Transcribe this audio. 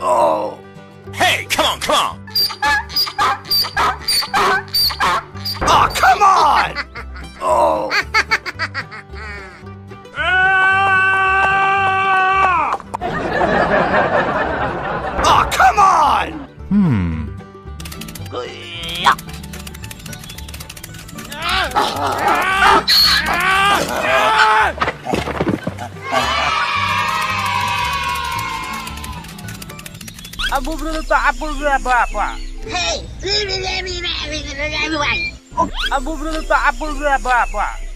Oh. Hey, come on, come on! Oh, come on! Oh. Oh, come on! Abu berapa? Abu berapa? Hey! Abu berapa? Abu berapa?